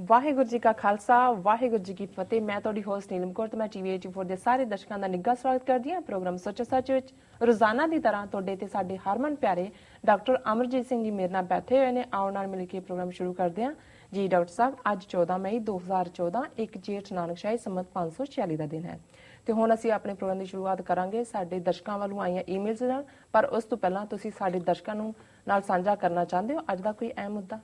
ਵਾਹਿਗੁਰੂ ਜੀ ਕਾ ਖਾਲਸਾ ਵਾਹਿਗੁਰੂ ਜੀ ਕੀ ਫਤਿਹ। ਮੈਂ ਤੁਹਾਡੀ ਹੋਸਟ ਨੀਲਮ ਕੌਰ ਤੇ ਮੈਂ ਟੀਵੀ 84 ਦੇ ਸਾਰੇ ਦਰਸ਼ਕਾਂ ਦਾ ਨਿੱਘਾ ਸਵਾਗਤ ਕਰਦੀ ਹਾਂ ਪ੍ਰੋਗਰਾਮ ਸੱਚ ਸੱਚ ਵਿੱਚ। ਰੋਜ਼ਾਨਾ ਦੀ ਤਰ੍ਹਾਂ ਤੁਹਾਡੇ ਤੇ ਸਾਡੇ ਹਰਮਨ ਪਿਆਰੇ ਡਾਕਟਰ ਅਮਰਜੀਤ ਸਿੰਘ ਜੀ ਮੇਰੇ ਨਾਲ ਬੈਠੇ ਹੋਏ ਨੇ। ਆਉਣ ਨਾਲ ਮਿਲ ਕੇ ਪ੍ਰੋਗਰਾਮ ਸ਼ੁਰੂ ਕਰਦੇ ਹਾਂ ਜੀ। ਡਾਕਟਰ ਸਾਹਿਬ, ਅੱਜ 14 ਮਈ 2014 ਇੱਕ ਜੇਠ ਨਾਨਕਸ਼ਾਹੀ ਸੰਮਤ 546 ਦਾ ਦਿਨ ਹੈ ਤੇ ਹੁਣ ਅਸੀਂ ਆਪਣੇ ਪ੍ਰੋਗਰਾਮ ਦੀ ਸ਼ੁਰੂਆਤ ਕਰਾਂਗੇ ਸਾਡੇ ਦਰਸ਼ਕਾਂ ਵੱਲੋਂ ਆਈਆਂ ਈਮੇਲਸ ਨਾਲ। ਪਰ ਉਸ ਤੋਂ ਪਹਿਲਾਂ ਤੁਸੀਂ ਸਾਡੇ ਦਰਸ਼ਕਾਂ ਨੂੰ ਨਾਲ ਸਾਂਝਾ ਕਰਨਾ ਚਾਹੁੰਦੇ ਹੋ ਅੱਜ ਦਾ ਕੋਈ ਅਹਿਮ ਮੁੱਦਾ?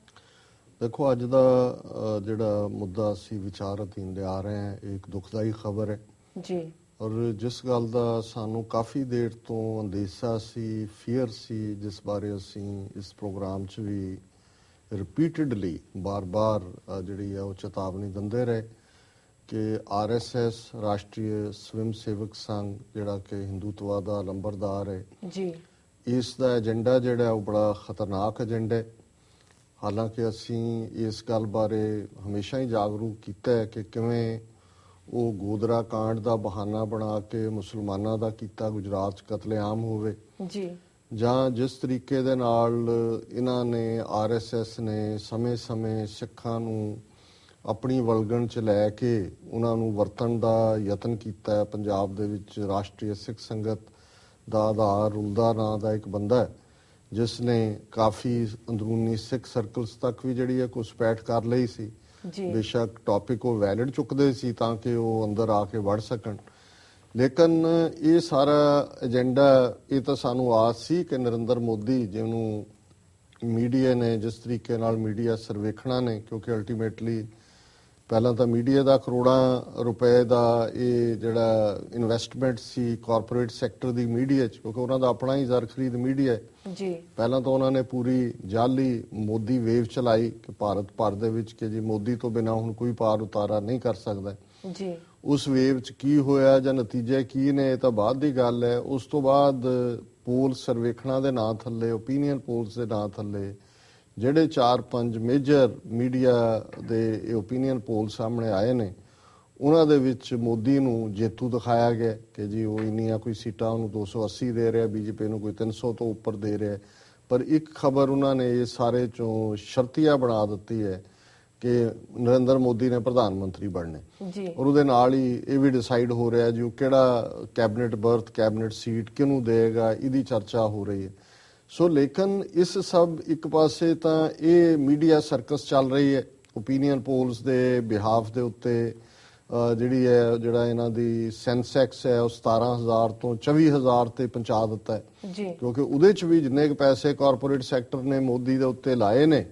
ਦੇਖੋ, ਅੱਜ ਦਾ ਜਿਹੜਾ ਮੁੱਦਾ ਅਸੀਂ ਵਿਚਾਰ ਅਧੀਨ ਲਿਆ ਰਹੇ ਹਾਂ ਇਹ ਇੱਕ ਦੁਖਦਾਈ ਖਬਰ ਹੈ ਜੀ। ਔਰ ਜਿਸ ਗੱਲ ਦਾ ਸਾਨੂੰ ਕਾਫੀ ਦੇਰ ਤੋਂ ਅੰਦੇਸ਼ਾ ਸੀ, ਫੀਅਰ ਸੀ, ਜਿਸ ਬਾਰੇ ਅਸੀਂ ਇਸ ਪ੍ਰੋਗਰਾਮ 'ਚ ਵੀ ਰਿਪੀਟਡਲੀ ਬਾਰ-ਬਾਰ ਜਿਹੜੀ ਹੈ ਉਹ ਚੇਤਾਵਨੀ ਦਿੰਦੇ ਰਹੇ ਕਿ RSS ਰਾਸ਼ਟਰੀ ਸਵੈਮ ਸੇਵਕ ਸੰਘ ਜਿਹੜਾ ਕਿ ਹਿੰਦੂਤਵਾ ਦਾ ਲੰਬਰਦਾਰ ਹੈ ਜੀ, ਇਸ ਦਾ ਏਜੰਡਾ ਜਿਹੜਾ ਉਹ ਬੜਾ ਖਤਰਨਾਕ ਏਜੰਡਾ ਹੈ। ਹਾਲਾਂਕਿ ਅਸੀਂ ਇਸ ਗੱਲ ਬਾਰੇ ਹਮੇਸ਼ਾ ਹੀ ਜਾਗਰੂਕ ਕੀਤਾ ਹੈ ਕਿ ਕਿਵੇਂ ਉਹ ਗੋਦਰਾ ਕਾਂਡ ਦਾ ਬਹਾਨਾ ਬਣਾ ਕੇ ਮੁਸਲਮਾਨਾਂ ਦਾ ਕੀਤਾ ਗੁਜਰਾਤ 'ਚ ਕਤਲੇਆਮ ਹੋਵੇ ਜੀ, ਜਾਂ ਜਿਸ ਤਰੀਕੇ ਦੇ ਨਾਲ ਇਹਨਾਂ ਨੇ RSS ਨੇ ਸਮੇਂ-ਸਮੇਂ ਸਿੱਖਾਂ ਨੂੰ ਆਪਣੀ ਵਲਗਣ 'ਚ ਲੈ ਕੇ ਉਹਨਾਂ ਨੂੰ ਵਰਤਣ ਦਾ ਯਤਨ ਕੀਤਾ ਹੈ। ਪੰਜਾਬ ਦੇ ਵਿੱਚ ਰਾਸ਼ਟਰੀ ਸਿੱਖ ਸੰਗਤ ਦਾ ਆਧਾਰ ਰੁਲਦਾ ਨਾਂ ਦਾ ਇੱਕ ਬੰਦਾ ਹੈ ਜਿਸ ਨੇ ਕਾਫੀ ਅੰਦਰੂਨੀ ਸਿੱਖ ਸਰਕਲਸ ਤੱਕ ਵੀ ਜਿਹੜੀ ਹੈ ਘੁਸਪੈਠ ਕਰ ਲਈ ਸੀ। ਬੇਸ਼ੱਕ ਟੌਪਿਕ ਉਹ ਵੈਲਿਡ ਚੁੱਕਦੇ ਸੀ ਤਾਂ ਕਿ ਉਹ ਅੰਦਰ ਆ ਕੇ ਵੜ ਸਕਣ, ਲੇਕਿਨ ਇਹ ਸਾਰਾ ਏਜੰਡਾ ਇਹ ਤਾਂ ਸਾਨੂੰ ਆਸ ਸੀ ਕਿ ਨਰਿੰਦਰ ਮੋਦੀ, ਜਿਹਨੂੰ ਮੀਡੀਆ ਨੇ ਜਿਸ ਤਰੀਕੇ ਨਾਲ ਮੀਡੀਆ ਸਰਵੇਖਣਾ ਨੇ, ਕਿਉਂਕਿ ਅਲਟੀਮੇਟਲੀ ਪਹਿਲਾਂ ਤਾਂ ਮੀਡੀਆ ਦਾ ਕਰੋੜਾਂ ਰੁਪਏ ਦਾ ਇਹ ਜਿਹੜਾ ਇਨਵੈਸਟਮੈਂਟ ਸੀ ਕਾਰਪੋਰੇਟ ਸੈਕਟਰ ਦੀ ਮੀਡੀਆ 'ਚ, ਕਿਉਂਕਿ ਉਹਨਾਂ ਦਾ ਆਪਣਾ ਹੀ ਜ਼ਰ ਖਰੀਦ ਮੀਡੀਆ ਹੈ ਜੀ। ਪਹਿਲਾਂ ਤਾਂ ਉਹਨਾਂ ਨੇ ਪੂਰੀ ਜਾਲੀ ਮੋਦੀ ਵੇਵ ਚਲਾਈ ਕਿ ਭਾਰਤ ਭਰ ਦੇ ਵਿੱਚ ਕਿ ਜੀ ਮੋਦੀ ਤੋਂ ਬਿਨਾਂ ਹੁਣ ਕੋਈ ਪਾਰ ਉਤਾਰਾ ਨਹੀਂ ਕਰ ਸਕਦਾ ਜੀ। ਉਸ ਵੇਵ 'ਚ ਕੀ ਹੋਇਆ ਜਾਂ ਨਤੀਜੇ ਕੀ ਨੇ ਇਹ ਤਾਂ ਬਾਅਦ ਦੀ ਗੱਲ ਹੈ। ਉਸ ਤੋਂ ਬਾਅਦ ਪੋਲ ਸਰਵੇਖਣਾ ਦੇ ਨਾਂ ਥੱਲੇ, ਓਪੀਨੀਅਨ ਪੋਲਸ ਦੇ ਨਾਂ ਥੱਲੇ ਜਿਹੜੇ 4-5 ਮੇਜਰ ਮੀਡੀਆ ਦੇ ਓਪੀਨੀਅਨ ਪੋਲ ਸਾਹਮਣੇ ਆਏ ਨੇ ਉਹਨਾਂ ਦੇ ਵਿੱਚ ਮੋਦੀ ਨੂੰ ਜੇਤੂ ਦਿਖਾਇਆ ਗਿਆ ਕਿ ਜੀ ਉਹ ਇੰਨੀਆਂ ਕੋਈ ਸੀਟਾਂ ਉਹਨੂੰ 280 ਦੇ ਰਿਹਾ, BJP ਨੂੰ ਕੋਈ 300 ਤੋਂ ਉੱਪਰ ਦੇ ਰਿਹਾ। ਪਰ ਇੱਕ ਖਬਰ ਉਹਨਾਂ ਨੇ ਇਹ ਸਾਰੇ ਚੋਂ ਸ਼ਰਤੀਆ ਬਣਾ ਦਿੱਤੀ ਹੈ ਕਿ ਨਰਿੰਦਰ ਮੋਦੀ ਨੇ ਪ੍ਰਧਾਨ ਮੰਤਰੀ ਬਣਨੇ ਔਰ ਉਹਦੇ ਨਾਲ ਹੀ ਇਹ ਵੀ ਡਿਸਾਈਡ ਹੋ ਰਿਹਾ ਜੀ ਉਹ ਕਿਹੜਾ ਕੈਬਨਿਟ ਬਰਥ, ਕੈਬਨਿਟ ਸੀਟ ਕਿਹਨੂੰ ਦੇਗਾ, ਇਹਦੀ ਚਰਚਾ ਹੋ ਰਹੀ ਹੈ। ਸੋ ਲੇਕਿਨ ਇਸ ਸਭ ਇੱਕ ਪਾਸੇ ਤਾਂ ਇਹ ਮੀਡੀਆ ਸਰਕਸ ਚੱਲ ਰਹੀ ਹੈ ਓਪੀਨੀਅਨ ਪੋਲਸ ਦੇ ਬਿਹਾਫ ਦੇ ਉੱਤੇ। ਜਿਹੜੀ ਹੈ ਜਿਹੜਾ ਇਹਨਾਂ ਦੀ ਸੈਂਸੈਕਸ ਹੈ ਉਹ 17,000 ਤੋਂ 24,000 ਤੇ ਪਹੁੰਚਾ ਦਿੱਤਾ ਹੈ ਕਿਉਂਕਿ ਉਹਦੇ 'ਚ ਵੀ ਜਿੰਨੇ ਕੁ ਪੈਸੇ ਕਾਰਪੋਰੇਟ ਸੈਕਟਰ ਨੇ ਮੋਦੀ ਦੇ ਉੱਤੇ ਲਾਏ ਨੇ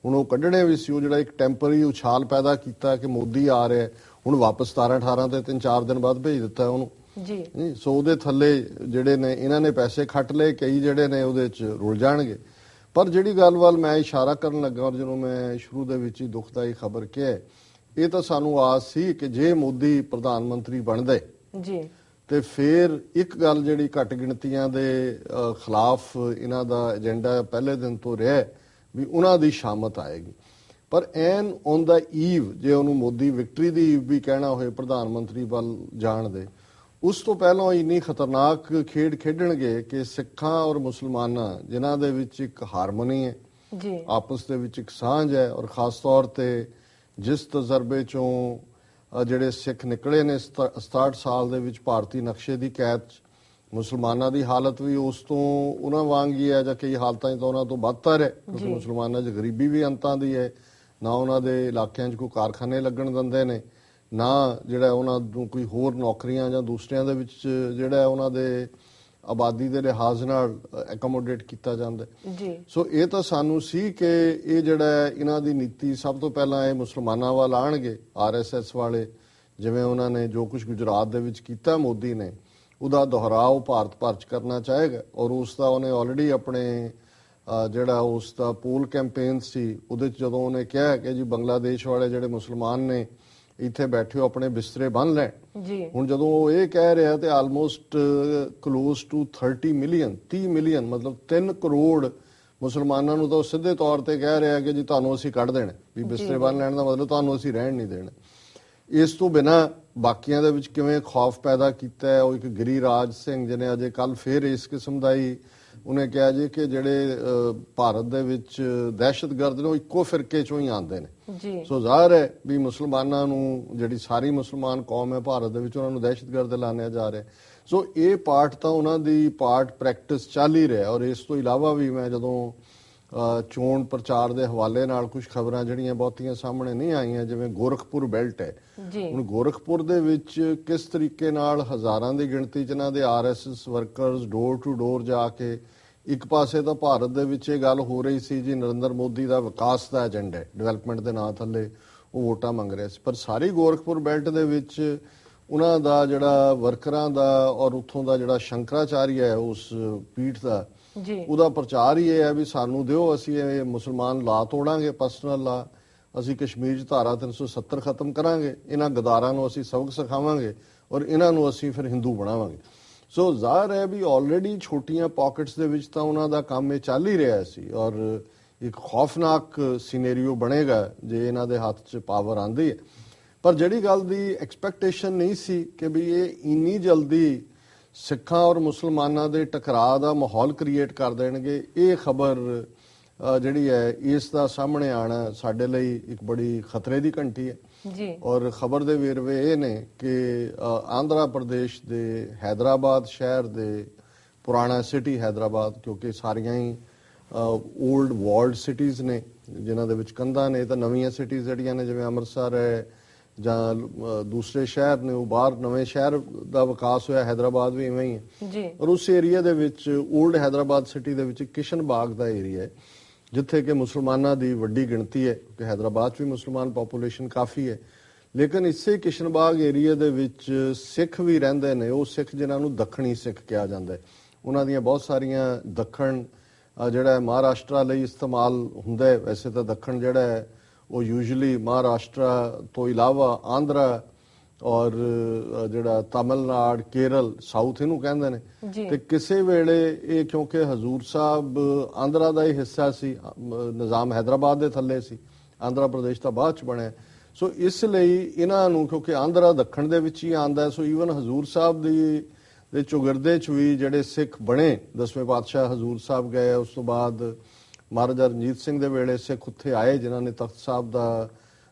ਹੁਣ ਉਹ ਕੱਢਣੇ ਵੀ ਸੀ। ਉਹ ਜਿਹੜਾ ਇੱਕ ਟੈਂਪਰਰੀ ਉਛਾਲ ਪੈਦਾ ਕੀਤਾ ਕਿ ਮੋਦੀ ਆ ਰਿਹਾ, ਹੁਣ ਵਾਪਸ 17-18 ਤੇ 3-4 ਦਿਨ ਬਾਅਦ ਭੇਜ ਦਿੱਤਾ ਉਹਨੂੰ ਜੀ। ਸੋ ਉਹਦੇ ਥੱਲੇ ਜਿਹੜੇ ਨੇ ਇਹਨਾਂ ਨੇ ਪੈਸੇ ਖੱਟ ਲਏ, ਕਈ ਜਿਹੜੇ ਨੇ ਉਹਦੇ 'ਚ ਰੁਲ ਜਾਣਗੇ। ਪਰ ਜਿਹੜੀ ਗੱਲ ਵੱਲ ਮੈਂ ਇਸ਼ਾਰਾ ਕਰਨ ਲੱਗਾ ਔਰ ਜਦੋਂ ਮੈਂ ਸ਼ੁਰੂ ਦੇ ਵਿੱਚ ਹੀ ਦੁਖਦਾਈ ਖਬਰ ਕਿਹਾ, ਇਹ ਤਾਂ ਸਾਨੂੰ ਆਸ ਸੀ ਕਿ ਜੇ ਮੋਦੀ ਪ੍ਰਧਾਨ ਮੰਤਰੀ ਬਣਦੇ ਜੀ ਤੇ ਫਿਰ ਇੱਕ ਗੱਲ ਜਿਹੜੀ ਘੱਟ ਗਿਣਤੀਆਂ ਦੇ ਖਿਲਾਫ ਇਹਨਾਂ ਦਾ ਏਜੰਡਾ ਪਹਿਲੇ ਦਿਨ ਤੋਂ ਰਿਹਾ ਵੀ ਉਹਨਾਂ ਦੀ ਸ਼ਾਮਤ ਆਏਗੀ। ਪਰ ਐਨ ਔਨ ਦਾ ਈਵ, ਜੇ ਉਹਨੂੰ ਮੋਦੀ ਵਿਕਟਰੀ ਦੀ ਈਵ ਵੀ ਕਹਿਣਾ ਹੋਏ ਪ੍ਰਧਾਨ ਮੰਤਰੀ ਵੱਲ ਜਾਣ ਦੇ, ਉਸ ਤੋਂ ਪਹਿਲਾਂ ਇੰਨੀ ਖਤਰਨਾਕ ਖੇਡ ਖੇਡਣਗੇ ਕਿ ਸਿੱਖਾਂ ਔਰ ਮੁਸਲਮਾਨਾਂ ਜਿਨ੍ਹਾਂ ਦੇ ਵਿੱਚ ਇੱਕ ਹਾਰਮੋਨੀ ਹੈ ਜੀ, ਆਪਸ ਦੇ ਵਿੱਚ ਇੱਕ ਸਾਂਝ ਹੈ ਔਰ ਖਾਸ ਤੌਰ ਤੇ ਜਿਸ ਤਜਰਬੇ ਚੋਂ ਜਿਹੜੇ ਸਿੱਖ ਨਿਕਲੇ ਨੇ 67 ਸਾਲ ਦੇ ਵਿੱਚ ਭਾਰਤੀ ਨਕਸ਼ੇ ਦੀ ਕੈਦ 'ਚ, ਮੁਸਲਮਾਨਾਂ ਦੀ ਹਾਲਤ ਵੀ ਉਸ ਤੋਂ ਉਹਨਾਂ ਵਾਂਗ ਹੀ ਹੈ ਜਾਂ ਕਈ ਹਾਲਤਾਂ 'ਚ ਤਾਂ ਉਹਨਾਂ ਤੋਂ ਬਦਤਰ ਹੈ ਕਿਉਂਕਿ ਮੁਸਲਮਾਨਾਂ 'ਚ ਗਰੀਬੀ ਵੀ ਅੰਤਾਂ ਦੀ ਹੈ, ਨਾ ਉਹਨਾਂ ਦੇ ਇਲਾਕਿਆਂ 'ਚ ਕੋਈ ਕਾਰਖਾਨੇ ਲੱਗਣ ਦਿੰਦੇ ਨੇ, ਨਾ ਜਿਹੜਾ ਉਹਨਾਂ ਨੂੰ ਕੋਈ ਹੋਰ ਨੌਕਰੀਆਂ ਜਾਂ ਦੂਸਰਿਆਂ ਦੇ ਵਿੱਚ ਜਿਹੜਾ ਉਹਨਾਂ ਦੇ ਆਬਾਦੀ ਦੇ ਲਿਹਾਜ਼ ਨਾਲ ਐਕੋਮੋਡੇਟ ਕੀਤਾ ਜਾਂਦਾ ਜੀ। ਸੋ ਇਹ ਤਾਂ ਸਾਨੂੰ ਸੀ ਕਿ ਇਹ ਜਿਹੜਾ ਇਹਨਾਂ ਦੀ ਨੀਤੀ ਸਭ ਤੋਂ ਪਹਿਲਾਂ ਇਹ ਮੁਸਲਮਾਨਾਂ ਵੱਲ ਆਣਗੇ RSS ਵਾਲੇ, ਜਿਵੇਂ ਉਹਨਾਂ ਨੇ ਜੋ ਕੁਝ ਗੁਜਰਾਤ ਦੇ ਵਿੱਚ ਕੀਤਾ ਮੋਦੀ ਨੇ ਉਹਦਾ ਦੁਹਰਾਓ ਭਾਰਤ ਭਰ 'ਚ ਕਰਨਾ ਚਾਹੇਗਾ ਔਰ ਉਸ ਦਾ ਉਹਨੇ ਆਲਰੇਡੀ ਆਪਣੇ ਜਿਹੜਾ ਉਸ ਦਾ ਪੋਲ ਕੈਂਪੇਨ ਸੀ ਉਹਦੇ 'ਚ ਜਦੋਂ ਉਹਨੇ ਕਿਹਾ ਕਿ ਜੀ ਬੰਗਲਾਦੇਸ਼ ਵਾਲੇ ਜਿਹੜੇ ਮੁਸਲਮਾਨ ਨੇ ਇੱਥੇ ਬੈਠੇ ਹੋ ਆਪਣੇ ਬਿਸਤਰੇ ਬੰਨ ਲੈਣ ਜੀ। ਹੁਣ ਜਦੋਂ ਉਹ ਇਹ ਕਹਿ ਰਿਹਾ ਤੇ ਆਲਮੋਸਟ ਕਲੋਜ਼ ਟੂ 30 ਮਿਲੀਅਨ ਮਤਲਬ 3 ਕਰੋੜ ਮੁਸਲਮਾਨਾਂ ਨੂੰ ਤਾਂ ਸਿੱਧੇ ਤੌਰ ਤੇ ਕਹਿ ਰਿਹਾ ਕਿ ਜੀ ਤੁਹਾਨੂੰ ਅਸੀਂ ਕੱਢ ਦੇਣਾ, ਵੀ ਬਿਸਤਰੇ ਬੰਨ ਲੈਣ ਦਾ ਮਤਲਬ ਤੁਹਾਨੂੰ ਅਸੀਂ ਰਹਿਣ ਨਹੀਂ ਦੇਣਾ। ਇਸ ਤੋਂ ਬਿਨਾਂ ਬਾਕੀਆਂ ਦੇ ਵਿੱਚ ਕਿਵੇਂ ਖੌਫ ਪੈਦਾ ਕੀਤਾ ਹੈ ਉਹ ਇੱਕ ਗਿਰੀਰਾਜ ਸਿੰਘ ਜਿਹਨੇ ਅਜੇ ਕੱਲ ਫੇਰ ਇਸ ਕਿਸਮ ਦਾ ਹੀ ਉਹਨੇ ਕਿਹਾ ਜੀ ਕਿ ਜਿਹੜੇ ਭਾਰਤ ਦੇ ਵਿੱਚ ਦਹਿਸ਼ਤਗਰਦ ਨੇ ਉਹ ਇੱਕੋ ਫਿਰਕੇ ਚੋਂ ਹੀ ਆਉਂਦੇ ਨੇ ਜੀ। ਸੋ ਜ਼ਾਹਰ ਹੈ ਵੀ ਮੁਸਲਮਾਨਾਂ ਨੂੰ, ਜਿਹੜੀ ਸਾਰੀ ਮੁਸਲਮਾਨ ਕੌਮ ਹੈ ਭਾਰਤ ਦੇ ਵਿੱਚ, ਉਹਨਾਂ ਨੂੰ ਦਹਿਸ਼ਤਗਰਦ ਐਲਾਨਿਆ ਜਾ ਰਿਹਾ। ਸੋ ਇਹ ਪਾਰਟ ਤਾਂ ਉਹਨਾਂ ਦੀ ਪ੍ਰੈਕਟਿਸ ਚੱਲ ਹੀ ਰਿਹਾ। ਔਰ ਇਸ ਤੋਂ ਇਲਾਵਾ ਵੀ ਮੈਂ ਜਦੋਂ ਚੋਣ ਪ੍ਰਚਾਰ ਦੇ ਹਵਾਲੇ ਨਾਲ ਕੁਝ ਖਬਰਾਂ ਜਿਹੜੀਆਂ ਬਹੁਤੀਆਂ ਸਾਹਮਣੇ ਨਹੀਂ ਆਈਆਂ, ਜਿਵੇਂ ਗੋਰਖਪੁਰ ਬੈਲਟ ਹੈ, ਹੁਣ ਗੋਰਖਪੁਰ ਦੇ ਵਿੱਚ ਕਿਸ ਤਰੀਕੇ ਨਾਲ ਹਜ਼ਾਰਾਂ ਦੀ ਗਿਣਤੀ 'ਚ ਇਹਨਾਂ ਦੇ RSS workers door to door ਜਾ ਕੇ, ਇੱਕ ਪਾਸੇ ਤਾਂ ਭਾਰਤ ਦੇ ਵਿੱਚ ਇਹ ਗੱਲ ਹੋ ਰਹੀ ਸੀ ਜੀ ਨਰਿੰਦਰ ਮੋਦੀ ਦਾ ਵਿਕਾਸ ਦਾ ਏਜੰਡਾ ਹੈ, ਡਿਵੈਲਪਮੈਂਟ ਦੇ ਨਾਂ ਥੱਲੇ ਉਹ ਵੋਟਾਂ ਮੰਗ ਰਿਹਾ ਸੀ, ਪਰ ਸਾਰੀ ਗੋਰਖਪੁਰ ਬੈਲਟ ਦੇ ਵਿੱਚ ਉਹਨਾਂ ਦਾ ਜਿਹੜਾ ਵਰਕਰਾਂ ਦਾ ਔਰ ਉੱਥੋਂ ਦਾ ਜਿਹੜਾ ਸ਼ੰਕਰਾਚਾਰੀਆ ਹੈ ਉਸ ਪੀਠ ਦਾ, ਉਹਦਾ ਪ੍ਰਚਾਰ ਹੀ ਇਹ ਹੈ ਵੀ ਸਾਨੂੰ ਦਿਓ, ਅਸੀਂ ਇਹ ਮੁਸਲਮਾਨ ਲਾ ਤੋੜਾਂਗੇ, ਪਰਸਨਲ ਲਾ, ਅਸੀਂ ਕਸ਼ਮੀਰ 'ਚ ਧਾਰਾ 370 ਖਤਮ ਕਰਾਂਗੇ, ਇਹਨਾਂ ਗਦਾਰਾਂ ਨੂੰ ਅਸੀਂ ਸਬਕ ਸਿਖਾਵਾਂਗੇ ਔਰ ਇਹਨਾਂ ਨੂੰ ਅਸੀਂ ਫਿਰ ਹਿੰਦੂ ਬਣਾਵਾਂਗੇ। ਸੋ ਜ਼ਾਹਰ ਹੈ ਵੀ ਆਲਰੇਡੀ ਛੋਟੀਆਂ ਪਾਕਟਸ ਦੇ ਵਿੱਚ ਤਾਂ ਉਹਨਾਂ ਦਾ ਕੰਮ ਇਹ ਚੱਲ ਹੀ ਰਿਹਾ ਸੀ ਔਰ ਇੱਕ ਖੌਫਨਾਕ ਸਿਨੈਰੀਓ ਬਣੇਗਾ ਜੇ ਇਹਨਾਂ ਦੇ ਹੱਥ 'ਚ ਪਾਵਰ ਆਂਦੀ ਹੈ। ਪਰ ਜਿਹੜੀ ਗੱਲ ਦੀ ਐਕਸਪੈਕਟੇਸ਼ਨ ਨਹੀਂ ਸੀ ਕਿ ਵੀ ਇਹ ਇੰਨੀ ਜਲਦੀ ਸਿੱਖਾਂ ਔਰ ਮੁਸਲਮਾਨਾਂ ਦੇ ਟਕਰਾਅ ਦਾ ਮਾਹੌਲ ਕ੍ਰੀਏਟ ਕਰ ਦੇਣਗੇ, ਇਹ ਖਬਰ ਜਿਹੜੀ ਹੈ ਇਸ ਦਾ ਸਾਹਮਣੇ ਆਣਾ ਸਾਡੇ ਲਈ ਇੱਕ ਬੜੀ ਖਤਰੇ ਦੀ ਘੰਟੀ ਹੈ ਜੀ। ਔਰ ਖਬਰ ਦੇ ਵੇਰਵੇ ਇਹ ਨੇ ਕਿ ਆਂਧਰਾ ਪ੍ਰਦੇਸ਼ ਦੇ ਹੈਦਰਾਬਾਦ ਸ਼ਹਿਰ ਦੇ, ਪੁਰਾਣਾ ਸਿਟੀ ਹੈਦਰਾਬਾਦ, ਕਿਉਂਕਿ ਸਾਰੀਆਂ ਹੀ ਓਲਡ ਵਾਲਡ ਸਿਟੀਜ਼ ਨੇ ਜਿਨ੍ਹਾਂ ਦੇ ਵਿੱਚ ਕੰਧਾਂ ਨੇ, ਤਾਂ ਨਵੀਆਂ ਸਿਟੀਜ਼ ਜਿਹੜੀਆਂ ਨੇ ਜਿਵੇਂ ਅੰਮ੍ਰਿਤਸਰ ਹੈ ਜਾਂ ਦੂਸਰੇ ਸ਼ਹਿਰ ਨੇ, ਉਹ ਬਾਹਰ ਨਵੇਂ ਸ਼ਹਿਰ ਦਾ ਵਿਕਾਸ ਹੋਇਆ, ਹੈਦਰਾਬਾਦ ਵੀ ਇਵੇਂ ਹੀ ਹੈ ਜੀ। ਔਰ ਉਸ ਏਰੀਆ ਦੇ ਵਿੱਚ ਓਲਡ ਹੈਦਰਾਬਾਦ ਸਿਟੀ ਦੇ ਵਿੱਚ ਕਿਸ਼ਨ ਬਾਗ ਦਾ ਏਰੀਆ ਹੈ ਜਿੱਥੇ ਕਿ ਮੁਸਲਮਾਨਾਂ ਦੀ ਵੱਡੀ ਗਿਣਤੀ ਹੈ, ਕਿਉਂਕਿ ਹੈਦਰਾਬਾਦ 'ਚ ਵੀ ਮੁਸਲਮਾਨ ਪਾਪੂਲੇਸ਼ਨ ਕਾਫੀ ਹੈ, ਲੇਕਿਨ ਇਸੇ ਕਿਸ਼ਨ ਬਾਗ ਏਰੀਆ ਦੇ ਵਿੱਚ ਸਿੱਖ ਵੀ ਰਹਿੰਦੇ ਨੇ। ਉਹ ਸਿੱਖ ਜਿਨ੍ਹਾਂ ਨੂੰ ਦੱਖਣੀ ਸਿੱਖ ਕਿਹਾ ਜਾਂਦਾ ਹੈ, ਉਹਨਾਂ ਦੀਆਂ ਬਹੁਤ ਸਾਰੀਆਂ ਦੱਖਣ ਜਿਹੜਾ ਮਹਾਰਾਸ਼ਟਰ ਲਈ ਇਸਤੇਮਾਲ ਹੁੰਦਾ ਹੈ। ਵੈਸੇ ਤਾਂ ਦੱਖਣ ਜਿਹੜਾ ਹੈ ਉਹ ਯੂਜੂਅਲੀ ਮਹਾਰਾਸ਼ਟਰ ਤੋਂ ਇਲਾਵਾ ਆਂਧਰਾ ਔਰ ਜਿਹੜਾ ਤਮਿਲਨਾਡੂ, ਕੇਰਲ, ਸਾਊਥ ਇਹਨੂੰ ਕਹਿੰਦੇ ਨੇ। ਤੇ ਕਿਸੇ ਵੇਲੇ ਇਹ ਕਿਉਂਕਿ ਹਜ਼ੂਰ ਸਾਹਿਬ ਆਂਧਰਾ ਦਾ ਹੀ ਹਿੱਸਾ ਸੀ, ਨਿਜ਼ਾਮ ਹੈਦਰਾਬਾਦ ਦੇ ਥੱਲੇ ਸੀ, ਆਂਧਰਾ ਪ੍ਰਦੇਸ਼ ਤਾਂ ਬਾਅਦ ਚ ਬਣਿਆ, ਸੋ ਇਸ ਲਈ ਇਹਨਾਂ ਨੂੰ, ਕਿਉਂਕਿ ਆਂਧਰਾ ਦੱਖਣ ਦੇ ਵਿੱਚ ਹੀ ਆਂਦਾ, ਸੋ ਈਵਨ ਹਜ਼ੂਰ ਸਾਹਿਬ ਦੇ ਚੌਗਿਰਦੇ ਚ ਵੀ ਜਿਹੜੇ ਸਿੱਖ ਬਣੇ, 10ਵੇਂ ਪਾਤਸ਼ਾਹ ਹਜ਼ੂਰ ਸਾਹਿਬ ਗਏ, ਉਸ ਤੋਂ ਬਾਅਦ ਮਹਾਰਾਜਾ ਰਣਜੀਤ ਸਿੰਘ ਦੇ ਵੇਲੇ ਸਿੱਖ ਉੱਥੇ ਆਏ ਜਿਨ੍ਹਾਂ ਨੇ ਤਖਤ ਸਾਹਿਬ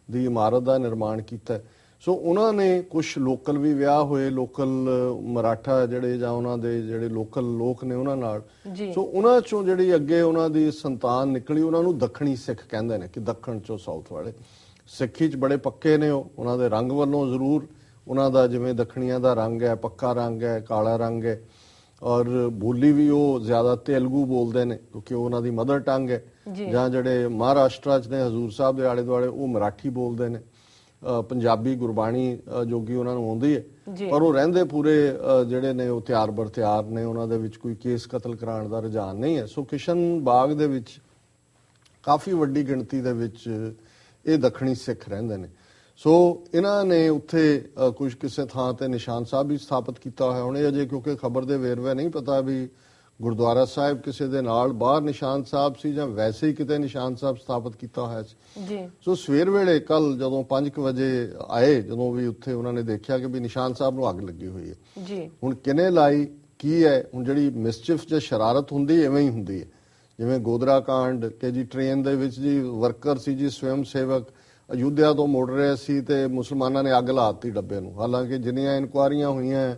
ਦੀ ਇਮਾਰਤ ਦਾ ਨਿਰਮਾਣ ਕੀਤਾ। ਸੋ ਉਹਨਾਂ ਨੇ ਕੁਝ ਲੋਕਲ ਵੀ ਵਿਆਹ ਹੋਏ, ਲੋਕਲ ਮਰਾਠਾ ਜਿਹੜੇ ਜਾਂ ਉਹਨਾਂ ਦੇ ਜਿਹੜੇ ਲੋਕਲ ਲੋਕ ਨੇ ਉਹਨਾਂ ਨਾਲ। ਸੋ ਉਹਨਾਂ ਚੋਂ ਜਿਹੜੀ ਅੱਗੇ ਉਹਨਾਂ ਦੀ ਸੰਤਾਨ ਨਿਕਲੀ, ਉਹਨਾਂ ਨੂੰ ਦੱਖਣੀ ਸਿੱਖ ਕਹਿੰਦੇ ਨੇ, ਕਿ ਦੱਖਣ ਚੋਂ ਸਾਊਥ ਵਾਲੇ। ਸਿੱਖੀ 'ਚ ਬੜੇ ਪੱਕੇ ਨੇ ਉਹ, ਉਹਨਾਂ ਦੇ ਰੰਗ ਵੱਲੋਂ ਜ਼ਰੂਰ ਉਹਨਾਂ ਦਾ ਜਿਵੇਂ ਦੱਖਣੀਆਂ ਦਾ ਰੰਗ ਹੈ, ਪੱਕਾ ਰੰਗ ਹੈ, ਕਾਲਾ ਰੰਗ ਹੈ, ਔਰ ਬੋਲੀ ਵੀ ਉਹ ਜ਼ਿਆਦਾ ਤੇਲਗੂ ਬੋਲਦੇ ਨੇ ਕਿਉਂਕਿ ਉਹ ਉਹਨਾਂ ਦੀ ਮਦਰ ਟੰਗ ਹੈ। ਜਾਂ ਜਿਹੜੇ ਮਹਾਰਾਸ਼ਟਰ 'ਚ ਨੇ ਹਜ਼ੂਰ ਸਾਹਿਬ ਦੇ ਆਲੇ ਦੁਆਲੇ, ਉਹ ਮਰਾਠੀ ਬੋਲਦੇ ਨੇ, ਪੰਜਾਬੀ ਗੁਰਬਾਣੀ ਜੋਗੀ ਉਹਨਾਂ ਨੂੰ ਆਉਂਦੀ ਹੈ, ਪਰ ਉਹ ਰਹਿੰਦੇ ਪੂਰੇ ਜਿਹੜੇ ਨੇ ਉਹ ਤਿਆਰ ਬਰ ਤਿਆਰ ਨੇ, ਉਹਨਾਂ ਦੇ ਵਿੱਚ ਕੋਈ ਕੇਸ ਕਤਲ ਕਰਾਉਣ ਦਾ ਰੁਝਾਨ ਨਹੀਂ ਹੈ। ਸੋ ਕਿਸ਼ਨ ਬਾਗ ਦੇ ਵਿੱਚ ਕਾਫੀ ਵੱਡੀ ਗਿਣਤੀ ਦੇ ਵਿੱਚ ਇਹ ਦੱਖਣੀ ਸਿੱਖ ਰਹਿੰਦੇ ਨੇ। ਸੋ ਇਹਨਾਂ ਨੇ ਉੱਥੇ ਕੁਝ ਕਿਸੇ ਥਾਂ ਤੇ ਨਿਸ਼ਾਨ ਸਾਹਿਬ ਵੀ ਸਥਾਪਿਤ ਕੀਤਾ ਹੋਇਆ। ਹੁਣ ਇਹ ਅਜੇ ਕਿਉਂਕਿ ਖਬਰ ਦੇ ਵੇਰਵੇ ਨਹੀਂ ਪਤਾ ਵੀ ਗੁਰਦੁਆਰਾ ਸਾਹਿਬ ਕਿਸੇ ਦੇ ਨਾਲ ਬਾਹਰ ਨਿਸ਼ਾਨ ਸਾਹਿਬ ਸੀ ਜਾਂ ਵੈਸੇ ਹੀ ਕਿਤੇ ਨਿਸ਼ਾਨ ਸਾਹਿਬ ਸਥਾਪਿਤ ਕੀਤਾ ਹੋਇਆ ਸੀ। ਸੋ ਸਵੇਰ ਵੇਲੇ ਕੱਲ ਜਦੋਂ 5 ਵਜੇ ਆਏ, ਜਦੋਂ ਵੀ ਉੱਥੇ ਉਹਨਾਂ ਨੇ ਦੇਖਿਆ ਕਿ ਵੀ ਨਿਸ਼ਾਨ ਸਾਹਿਬ ਨੂੰ ਅੱਗ ਲੱਗੀ ਹੋਈ ਹੈ। ਹੁਣ ਕਿਨੇ ਲਾਈ, ਕੀ ਹੈ, ਹੁਣ ਜਿਹੜੀ ਮਿਸਚਿਫ ਜਾਂ ਸ਼ਰਾਰਤ ਹੁੰਦੀ ਐਵੇਂ ਹੀ ਹੁੰਦੀ ਹੈ। ਜਿਵੇਂ ਗੋਦਰਾ ਕਾਂਡ ਕਿ ਜੀ ਟ੍ਰੇਨ ਦੇ ਵਿੱਚ ਜੀ ਵਰਕਰ ਸੀ ਜੀ ਸਵੈਮ ਸੇਵਕ, ਅਯੁੱਧਿਆ ਤੋਂ ਮੁੜ ਰਹੇ ਸੀ ਤੇ ਮੁਸਲਮਾਨਾਂ ਨੇ ਅੱਗ ਲਾਤੀ ਡੱਬੇ ਨੂੰ। ਹਾਲਾਂਕਿ ਜਿੰਨੀਆਂ ਇਨਕੁਆਰੀਆਂ ਹੋਈਆਂ,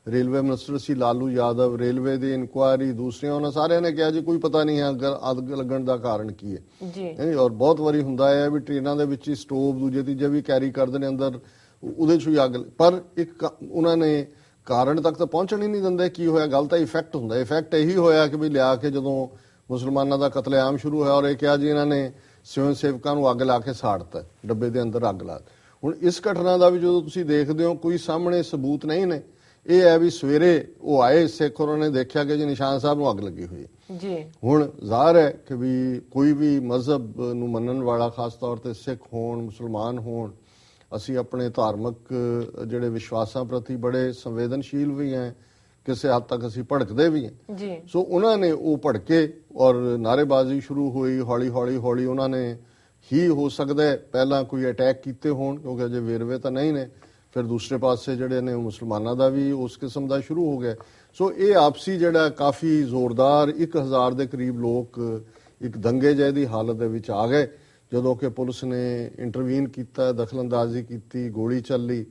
ਰੇਲਵੇ ਮਿਨਿਸਟਰ ਸੀ ਲਾਲੂ ਯਾਦਵ, ਰੇਲਵੇ ਦੀ ਇਨਕੁਆਰੀ, ਦੂਸਰਿਆਂ, ਉਹਨਾਂ ਸਾਰਿਆਂ ਨੇ ਕਿਹਾ ਜੀ ਕੋਈ ਪਤਾ ਨਹੀਂ ਹੈ ਅੱਗ ਲੱਗਣ ਦਾ ਕਾਰਨ ਕੀ ਹੈ। ਔਰ ਬਹੁਤ ਵਾਰੀ ਹੁੰਦਾ ਹੈ ਵੀ ਟ੍ਰੇਨਾਂ ਦੇ ਵਿੱਚ ਹੀ ਸਟੋਵ ਦੂਜੇ ਤੀਜੇ ਵੀ ਕੈਰੀ ਕਰਦੇ ਨੇ ਅੰਦਰ, ਉਹਦੇ 'ਚ ਹੀ ਅੱਗ, ਪਰ ਇੱਕ ਉਹਨਾਂ ਨੇ ਕਾਰਨ ਤੱਕ ਤਾਂ ਪਹੁੰਚਣ ਹੀ ਨਹੀਂ ਦਿੰਦੇ। ਕੀ ਹੋਇਆ, ਗੱਲ ਤਾਂ ਇਫੈਕਟ ਹੁੰਦਾ। ਇਫੈਕਟ ਇਹੀ ਹੋਇਆ ਕਿ ਵੀ ਲਿਆ ਕੇ ਜਦੋਂ ਮੁਸਲਮਾਨਾਂ ਦਾ ਕਤਲੇਆਮ ਸ਼ੁਰੂ ਹੋਇਆ ਔਰ ਇਹ ਕਿਹਾ ਜੀ ਇਹਨਾਂ ਨੇ ਸਵੈਮ ਸੇਵਕਾਂ ਨੂੰ ਅੱਗ ਲਾ ਕੇ ਸਾੜਤਾ, ਡੱਬੇ ਦੇ ਅੰਦਰ ਅੱਗ ਲਾ। ਹੁਣ ਇਸ ਘਟਨਾ ਦਾ ਵੀ ਜਦੋਂ ਤੁਸੀਂ ਦੇਖਦੇ ਹੋ ਕੋਈ ਸਾਹਮਣੇ ਸਬੂਤ ਨਹੀਂ ਨੇ। ਇਹ ਹੈ ਵੀ ਸਵੇਰੇ ਉਹ ਆਏ ਸਿੱਖ, ਉਹਨਾਂ ਨੇ ਦੇਖਿਆ ਕਿ ਜੀ ਨਿਸ਼ਾਨ ਸਾਹਿਬ ਨੂੰ ਅੱਗ ਲੱਗੀ ਹੋਈ ਹੈ। ਹੁਣ ਜ਼ਾਹਰ ਹੈ ਕਿ ਵੀ ਕੋਈ ਵੀ ਮਜ਼ਹਬ ਨੂੰ ਮੰਨਣ ਵਾਲਾ, ਖਾਸ ਤੌਰ ਤੇ ਸਿੱਖ ਹੋਣ, ਮੁਸਲਮਾਨ ਹੋਣ, ਅਸੀਂ ਆਪਣੇ ਧਾਰਮਿਕ ਜਿਹੜੇ ਵਿਸ਼ਵਾਸਾਂ ਪ੍ਰਤੀ ਬੜੇ ਸੰਵੇਦਨਸ਼ੀਲ ਵੀ ਹਾਂ, ਕਿਸੇ ਹੱਦ ਤੱਕ ਅਸੀਂ ਭੜਕਦੇ ਵੀ ਹਾਂ। ਸੋ ਉਹਨਾਂ ਨੇ ਉਹ ਭੜਕੇ ਔਰ ਨਾਅਰੇਬਾਜ਼ੀ ਸ਼ੁਰੂ ਹੋਈ। ਹੌਲੀ ਹੌਲੀ ਉਹਨਾਂ ਨੇ ਹੀ ਹੋ ਸਕਦਾ ਪਹਿਲਾਂ ਕੋਈ ਅਟੈਕ ਕੀਤੇ ਹੋਣ, ਕਿਉਂਕਿ ਅਜੇ ਵੇਰਵੇ ਤਾਂ ਨਹੀਂ ਨੇ। ਫਿਰ ਦੂਸਰੇ ਪਾਸੇ ਜਿਹੜੇ ਨੇ ਮੁਸਲਮਾਨਾਂ ਦਾ ਵੀ ਉਸ ਕਿਸਮ ਦਾ ਸ਼ੁਰੂ ਹੋ ਗਿਆ। ਸੋ ਇਹ ਆਪਸੀ ਜਿਹੜਾ ਕਾਫੀ ਜ਼ੋਰਦਾਰ 1000 ਦੇ ਕਰੀਬ ਲੋਕ ਇੱਕ ਦੰਗੇ ਜਿਹੇ ਦੀ ਹਾਲਤ ਦੇ ਵਿੱਚ ਆ ਗਏ ਜਦੋਂ ਕਿ ਪੁਲਿਸ ਨੇ ਇੰਟਰਵੀਨ ਕੀਤਾ, ਦਖਲਅੰਦਾਜ਼ੀ ਕੀਤੀ, ਗੋਲੀ ਚੱਲੀ।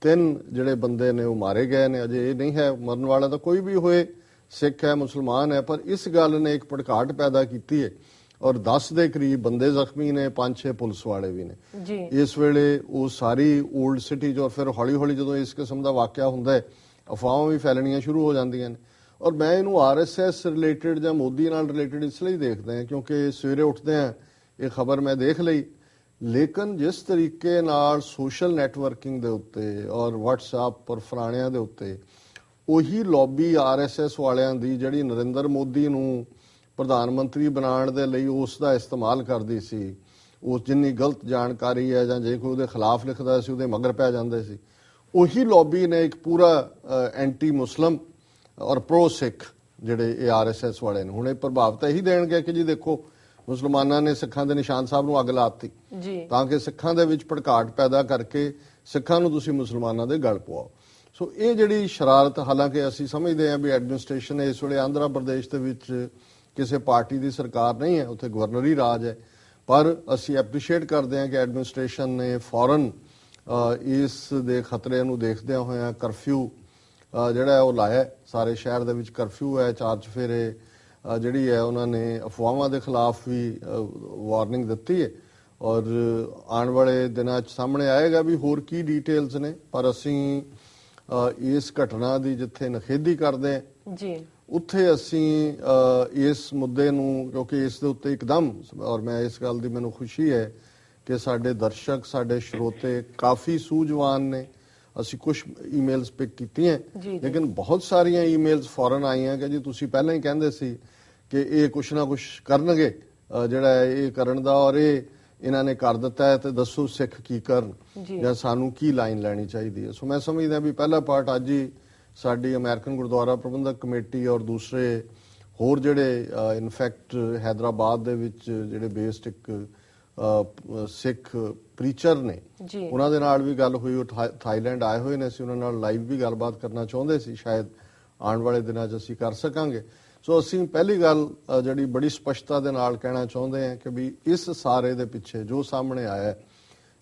3 ਜਿਹੜੇ ਬੰਦੇ ਨੇ ਉਹ ਮਾਰੇ ਗਏ ਨੇ। ਅਜੇ ਇਹ ਨਹੀਂ ਹੈ ਮਰਨ ਵਾਲਾ ਤਾਂ ਕੋਈ ਵੀ ਹੋਏ, ਸਿੱਖ ਹੈ, ਮੁਸਲਮਾਨ ਹੈ, ਪਰ ਇਸ ਗੱਲ ਨੇ ਇੱਕ ਭੜਕਾਟ ਪੈਦਾ ਕੀਤੀ ਹੈ ਔਰ 10 ਦੇ ਕਰੀਬ ਬੰਦੇ ਜ਼ਖਮੀ ਨੇ, 5-6 ਪੁਲਿਸ ਵਾਲੇ ਵੀ ਨੇ ਜੀ। ਇਸ ਵੇਲੇ ਉਹ ਸਾਰੀ ਓਲਡ ਸਿਟੀ ਔਰ ਫਿਰ ਹੌਲੀ ਹੌਲੀ ਜਦੋਂ ਇਸ ਕਿਸਮ ਦਾ ਵਾਕਿਆ ਹੁੰਦਾ ਹੈ ਅਫਵਾਹਾਂ ਵੀ ਫੈਲਣੀਆਂ ਸ਼ੁਰੂ ਹੋ ਜਾਂਦੀਆਂ ਨੇ। ਔਰ ਮੈਂ ਇਹਨੂੰ RSS ਰਿਲੇਟਡ ਜਾਂ ਮੋਦੀ ਨਾਲ ਰਿਲੇਟਡ ਇਸ ਲਈ ਦੇਖਦਾ ਹਾਂ ਕਿਉਂਕਿ ਸਵੇਰੇ ਉੱਠਦੇ ਆ ਇਹ ਖਬਰ ਮੈਂ ਦੇਖ ਲਈ, ਲੇਕਿਨ ਜਿਸ ਤਰੀਕੇ ਨਾਲ ਸੋਸ਼ਲ ਨੈਟਵਰਕਿੰਗ ਦੇ ਉੱਤੇ ਔਰ WhatsApp ਔਰ ਫਲਾਣਿਆਂ ਦੇ ਉੱਤੇ ਉਹੀ ਲੌਬੀ RSS ਵਾਲਿਆਂ ਦੀ ਜਿਹੜੀ ਨਰਿੰਦਰ ਮੋਦੀ ਨੂੰ ਪ੍ਰਧਾਨ ਮੰਤਰੀ ਬਣਾਉਣ ਦੇ ਲਈ ਉਸ ਦਾ ਇਸਤੇਮਾਲ ਕਰਦੀ ਸੀ, ਉਸ ਜਿੰਨੀ ਗਲਤ ਜਾਣਕਾਰੀ ਹੈ ਜਾਂ ਜੇ ਕੋਈ ਉਹਦੇ ਖਿਲਾਫ ਲਿਖਦਾ ਸੀ ਉਹਦੇ ਮਗਰ ਪੈ ਜਾਂਦੇ ਸੀ, ਉਹੀ ਲੌਬੀ ਨੇ ਇੱਕ ਪੂਰਾ ਐਂਟੀ ਮੁਸਲਮ ਔਰ ਪ੍ਰੋ ਸਿੱਖ ਜਿਹੜੇ ਇਹ RSS ਵਾਲੇ ਨੇ ਹੁਣ ਇਹ ਪ੍ਰਭਾਵ ਤਾਂ ਇਹੀ ਦੇਣਗੇ ਕਿ ਜੀ ਦੇਖੋ ਮੁਸਲਮਾਨਾਂ ਨੇ ਸਿੱਖਾਂ ਦੇ ਨਿਸ਼ਾਨ ਸਾਹਿਬ ਨੂੰ ਅੱਗ ਲਾਤੀ ਤਾਂ ਕਿ ਸਿੱਖਾਂ ਦੇ ਵਿੱਚ ਭੜਕਾਟ ਪੈਦਾ ਕਰਕੇ ਸਿੱਖਾਂ ਨੂੰ ਤੁਸੀਂ ਮੁਸਲਮਾਨਾਂ ਦੇ ਗਲ ਪਵਾਓ। ਸੋ ਇਹ ਜਿਹੜੀ ਸ਼ਰਾਰਤ, ਹਾਲਾਂਕਿ ਅਸੀਂ ਸਮਝਦੇ ਹਾਂ ਵੀ ਐਡਮਿਨਿਸਟ੍ਰੇਸ਼ਨ ਇਸ ਵੇਲੇ ਆਂਧਰਾ ਪ੍ਰਦੇਸ਼ ਦੇ ਵਿੱਚ ਕਿਸੇ ਪਾਰਟੀ ਦੀ ਸਰਕਾਰ ਨਹੀਂ ਹੈ, ਉੱਥੇ ਗਵਰਨਰੀ ਰਾਜ ਹੈ, ਪਰ ਅਸੀਂ ਐਪਰੀਸ਼ੀਏਟ ਕਰਦੇ ਹਾਂ ਕਿ ਐਡਮਿਨਿਸਟ੍ਰੇਸ਼ਨ ਨੇ ਫੌਰਨ ਇਸ ਦੇ ਖਤਰੇ ਨੂੰ ਦੇਖਦਿਆਂ ਹੋਇਆਂ ਕਰਫਿਊ ਜਿਹੜਾ ਹੈ ਉਹ ਲਾਇਆ। ਸਾਰੇ ਸ਼ਹਿਰ ਦੇ ਵਿੱਚ ਕਰਫਿਊ ਹੈ, 4 ਚੁਫੇਰੇ ਜਿਹੜੀ ਹੈ ਉਹਨਾਂ ਨੇ ਅਫਵਾਹਾਂ ਦੇ ਖਿਲਾਫ ਵੀ ਵਾਰਨਿੰਗ ਦਿੱਤੀ ਹੈ ਔਰ ਆਉਣ ਵਾਲੇ ਦਿਨਾਂ 'ਚ ਸਾਹਮਣੇ ਆਏਗਾ ਵੀ ਹੋਰ ਕੀ ਡੀਟੇਲਸ ਨੇ। ਪਰ ਅਸੀਂ ਇਸ ਘਟਨਾ ਦੀ ਜਿੱਥੇ ਨਿਖੇਧੀ ਕਰਦੇ ਹਾਂ ਜੀ ਉੱਥੇ ਅਸੀਂ ਇਸ ਮੁੱਦੇ ਨੂੰ, ਕਿਉਂਕਿ ਇਸ ਦੇ ਉੱਤੇ ਇੱਕਦਮ, ਔਰ ਮੈਂ ਇਸ ਗੱਲ ਦੀ ਮੈਨੂੰ ਖੁਸ਼ੀ ਹੈ ਕਿ ਸਾਡੇ ਦਰਸ਼ਕ, ਸਾਡੇ ਸਰੋਤੇ ਕਾਫੀ ਸੂਝਵਾਨ ਨੇ। ਅਸੀਂ ਕੁਝ ਈਮੇਲਸ ਪਿਕ ਕੀਤੀਆਂ ਲੇਕਿਨ ਬਹੁਤ ਸਾਰੀਆਂ ਈਮੇਲਸ ਫੌਰਨ ਆਈਆਂ ਕਿ ਜੀ ਤੁਸੀਂ ਪਹਿਲਾਂ ਹੀ ਕਹਿੰਦੇ ਸੀ ਕਿ ਇਹ ਕੁਛ ਨਾ ਕੁਛ ਕਰਨਗੇ ਜਿਹੜਾ ਇਹ ਕਰਨ ਦਾ, ਔਰ ਇਹ ਇਹਨਾਂ ਨੇ ਕਰ ਦਿੱਤਾ ਹੈ, ਤੇ ਦੱਸੋ ਸਿੱਖ ਕੀ ਕਰਨ ਜਾਂ ਸਾਨੂੰ ਕੀ ਲਾਈਨ ਲੈਣੀ ਚਾਹੀਦੀ ਹੈ। ਸੋ ਮੈਂ ਸਮਝਦਾ ਵੀ ਪਹਿਲਾ ਪਾਰਟ ਅੱਜ ਹੀ ਸਾਡੀ ਅਮਰੀਕਨ ਗੁਰਦੁਆਰਾ ਪ੍ਰਬੰਧਕ ਕਮੇਟੀ ਔਰ ਦੂਸਰੇ ਹੋਰ ਜਿਹੜੇ ਇਨਫੈਕਟ ਹੈਦਰਾਬਾਦ ਦੇ ਵਿੱਚ ਜਿਹੜੇ ਬੇਸਡ ਇੱਕ ਸਿੱਖ ਪ੍ਰੀਚਰ ਨੇ ਉਹਨਾਂ ਦੇ ਨਾਲ ਵੀ ਗੱਲ ਹੋਈ। ਉਹ ਥਾਈਲੈਂਡ ਆਏ ਹੋਏ ਨੇ, ਅਸੀਂ ਉਹਨਾਂ ਨਾਲ ਲਾਈਵ ਵੀ ਗੱਲਬਾਤ ਕਰਨਾ ਚਾਹੁੰਦੇ ਸੀ, ਸ਼ਾਇਦ ਆਉਣ ਵਾਲੇ ਦਿਨਾਂ 'ਚ ਅਸੀਂ ਕਰ ਸਕਾਂਗੇ। ਸੋ ਅਸੀਂ ਪਹਿਲੀ ਗੱਲ ਜਿਹੜੀ ਬੜੀ ਸਪਸ਼ਟਤਾ ਦੇ ਨਾਲ ਕਹਿਣਾ ਚਾਹੁੰਦੇ ਹਾਂ ਕਿ ਵੀ ਇਸ ਸਾਰੇ ਦੇ ਪਿੱਛੇ ਜੋ ਸਾਹਮਣੇ ਆਇਆ,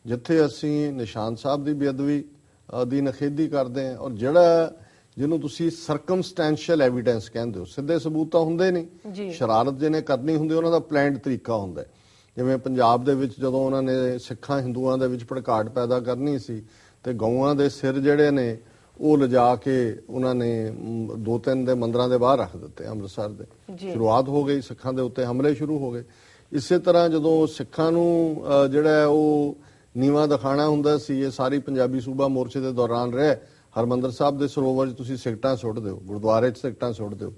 ਜਿੱਥੇ ਅਸੀਂ ਨਿਸ਼ਾਨ ਸਾਹਿਬ ਦੀ ਬੇਅਦਬੀ ਦੀ ਨਿਖੇਧੀ ਕਰਦੇ ਹਾਂ ਔਰ ਜਿਹੜਾ ਜਿਹਨੂੰ ਤੁਸੀਂ ਸਰਕਮਸਟੈਂਸ਼ੀਅਲ ਐਵੀਡੈਂਸ ਕਹਿੰਦੇ ਹੋ, ਸਿੱਧੇ ਸਬੂਤ ਤਾਂ ਹੁੰਦੇ ਨਹੀਂ, ਸ਼ਰਾਰਤ ਜਿਹਨੇ ਕਰਨੀ ਹੁੰਦੀ ਉਹਨਾਂ ਦਾ ਪਲੈਨਡ ਤਰੀਕਾ ਹੁੰਦਾ। ਜਿਵੇਂ ਪੰਜਾਬ ਦੇ ਵਿੱਚ ਜਦੋਂ ਉਹਨਾਂ ਨੇ ਸਿੱਖਾਂ ਹਿੰਦੂਆਂ ਦੇ ਵਿੱਚ ਭੜਕਾਟ ਪੈਦਾ ਕਰਨੀ ਸੀ ਤੇ ਗਊਆਂ ਦੇ ਸਿਰ ਜਿਹੜੇ ਨੇ ਉਹ ਲਿਜਾ ਕੇ ਉਹਨਾਂ ਨੇ 2-3 ਦੇ ਮੰਦਰਾਂ ਦੇ ਬਾਹਰ ਰੱਖ ਦਿੱਤੇ ਅੰਮ੍ਰਿਤਸਰ ਦੇ। ਸ਼ੁਰੂਆਤ ਹੋ ਗਈ, ਸਿੱਖਾਂ ਦੇ ਉੱਤੇ ਹਮਲੇ ਸ਼ੁਰੂ ਹੋ ਗਏ। ਇਸੇ ਤਰ੍ਹਾਂ ਜਦੋਂ ਸਿੱਖਾਂ ਨੂੰ ਜਿਹੜਾ ਉਹ ਨੀਵਾਂ ਦਿਖਾਣਾ ਹੁੰਦਾ ਸੀ, ਇਹ ਸਾਰੀ ਪੰਜਾਬੀ ਸੂਬਾ ਮੋਰਚੇ ਦੇ ਦੌਰਾਨ ਰਿਹਾ। ਹਰਮੰਦਰ ਸਾਹਿਬ ਦੇ ਸਰੋਵਰ 'ਚ ਤੁਸੀਂ ਸਿਗਟਾਂ ਸੁੱਟ ਦਿਓ, ਗੁਰਦੁਆਰੇ 'ਚ ਸਿਗਟਾਂ ਸੁੱਟ ਦਿਓ,